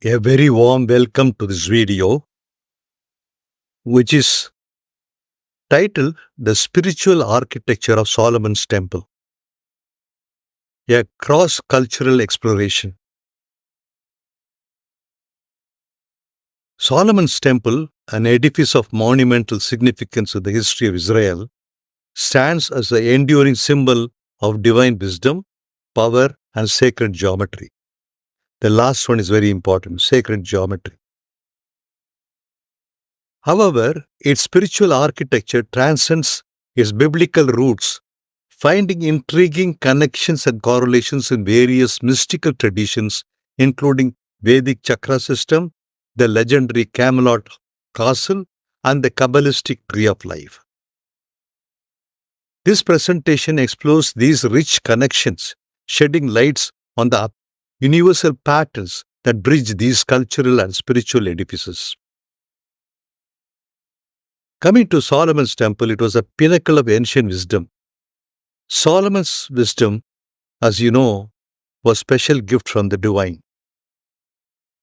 A very warm welcome to this video, which is titled The Spiritual Architecture of Solomon's Temple, a cross-cultural exploration. Solomon's Temple, an edifice of monumental significance in the history of Israel, stands as an enduring symbol of divine wisdom, power, and sacred geometry. The last one is very important, sacred geometry. However, its spiritual architecture transcends its biblical roots, finding intriguing connections and correlations in various mystical traditions, including Vedic Chakra System, the legendary Camelot Castle, and the Kabbalistic Tree of Life. This presentation explores these rich connections, shedding lights on the universal patterns that bridge these cultural and spiritual edifices. Coming to Solomon's Temple, it was a pinnacle of ancient wisdom. Solomon's wisdom, as you know, was a special gift from the divine.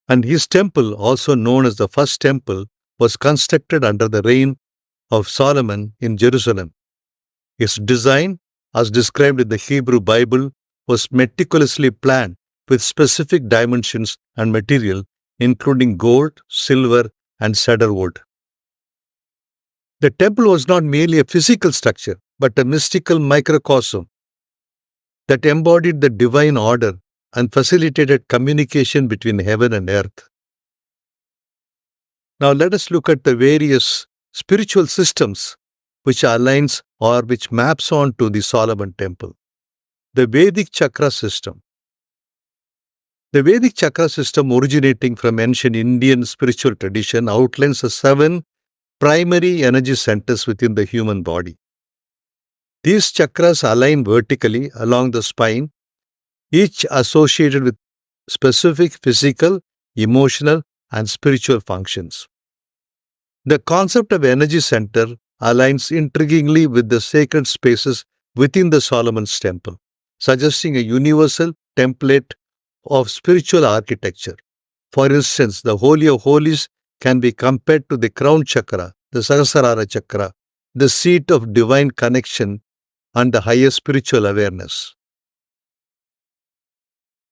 And his temple, also known as the first temple, was constructed under the reign of Solomon in Jerusalem. Its design, as described in the Hebrew Bible, was meticulously planned with specific dimensions and material, including gold, silver, and cedar wood. The temple was not merely a physical structure, but a mystical microcosm that embodied the divine order and facilitated communication between heaven and earth. Now let us look at the various spiritual systems which aligns or which maps on to the Solomon Temple. The Vedic Chakra System. The Vedic Chakra System, originating from ancient Indian spiritual tradition, outlines the 7 primary energy centers within the human body. These chakras align vertically along the spine, each associated with specific physical, emotional, and spiritual functions. The concept of energy center aligns intriguingly with the sacred spaces within the Solomon's Temple, suggesting a universal template of spiritual architecture. For instance, the Holy of Holies can be compared to the crown chakra, the Sahasrara chakra, the seat of divine connection and the higher spiritual awareness.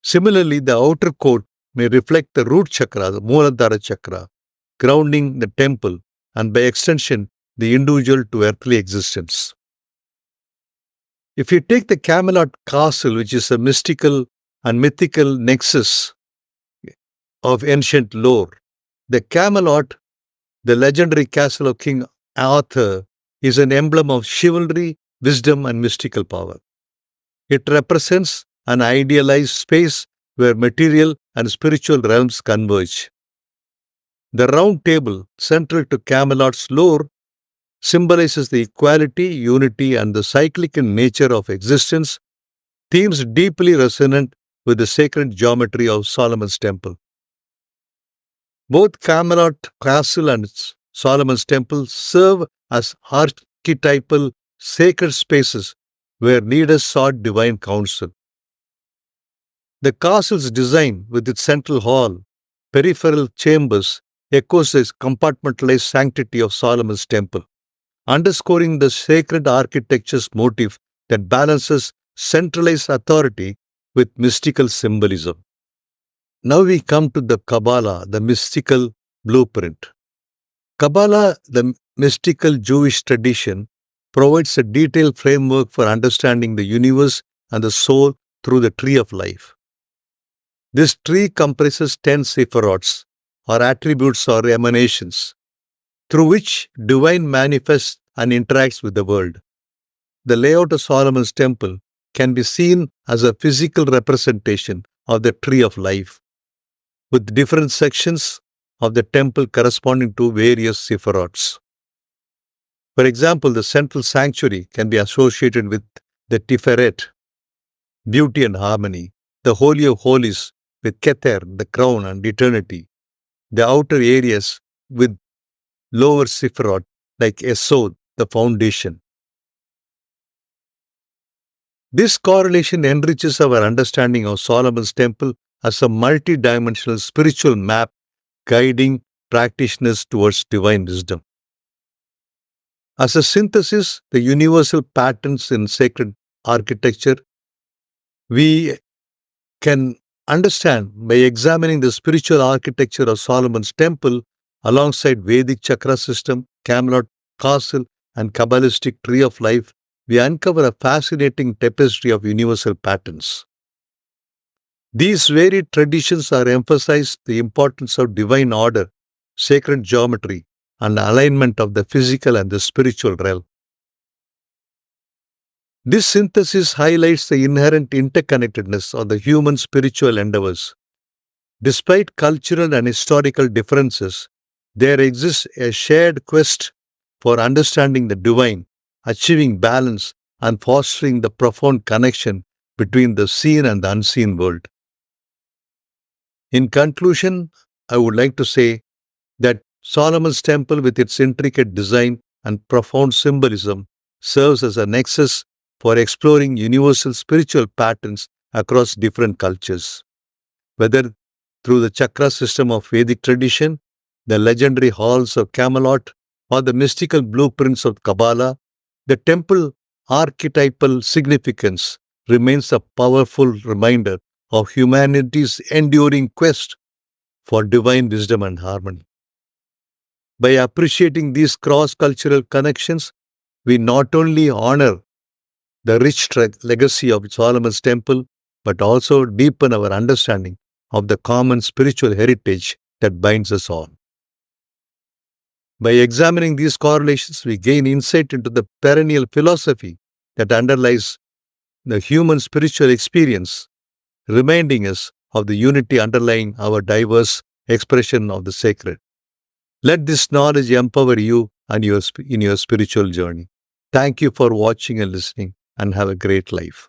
Similarly, the outer court may reflect the root chakra, the Muladhara chakra, grounding the temple and by extension the individual to earthly existence. If you take the Camelot Castle, which is a mystical and mythical nexus of ancient lore, the Camelot, the legendary castle of King Arthur, is an emblem of chivalry, wisdom, and mystical power. It represents an idealized space where material and spiritual realms converge. The round table, central to Camelot's lore, symbolizes the equality, unity, and the cyclical nature of existence, themes deeply resonant with the sacred geometry of Solomon's Temple. Both Camelot Castle and Solomon's Temple serve as archetypal sacred spaces where leaders sought divine counsel. The castle's design, with its central hall, peripheral chambers, echoes the compartmentalized sanctity of Solomon's Temple, underscoring the sacred architecture's motif that balances centralized authority with mystical symbolism. Now we come to the Kabbalah, the mystical blueprint. Kabbalah, the mystical Jewish tradition, provides a detailed framework for understanding the universe and the soul through the Tree of Life. This tree comprises 10 sephirots, or attributes or emanations, through which divine manifests and interacts with the world. The layout of Solomon's Temple can be seen as a physical representation of the Tree of Life, with different sections of the temple corresponding to various sephirots. For example, the central sanctuary can be associated with the Tiferet, beauty and harmony, the Holy of Holies with Kether, the crown and eternity, the outer areas with lower sephirot like Esod, the foundation. This correlation enriches our understanding of Solomon's Temple as a multi-dimensional spiritual map guiding practitioners towards divine wisdom. As a synthesis, the universal patterns in sacred architecture, we can understand by examining the spiritual architecture of Solomon's temple alongside Vedic Chakra System, Camelot Castle, and Kabbalistic Tree of Life, we uncover a fascinating tapestry of universal patterns. These varied traditions are emphasized the importance of divine order, sacred geometry, and alignment of the physical and the spiritual realm. This synthesis highlights the inherent interconnectedness of the human spiritual endeavors. Despite cultural and historical differences, there exists a shared quest for understanding the divine, achieving balance, and fostering the profound connection between the seen and the unseen world. In conclusion, I would like to say that Solomon's temple, with its intricate design and profound symbolism, serves as a nexus for exploring universal spiritual patterns across different cultures. Whether through the chakra system of Vedic tradition, the legendary halls of Camelot, or the mystical blueprints of Kabbalah, the temple archetypal significance remains a powerful reminder of humanity's enduring quest for divine wisdom and harmony. By appreciating these cross-cultural connections, we not only honor the rich legacy of Solomon's temple, but also deepen our understanding of the common spiritual heritage that binds us all. By examining these correlations, we gain insight into the perennial philosophy that underlies the human spiritual experience, reminding us of the unity underlying our diverse expression of the sacred. Let this knowledge empower you and in your spiritual journey. Thank you for watching and listening, and have a great life.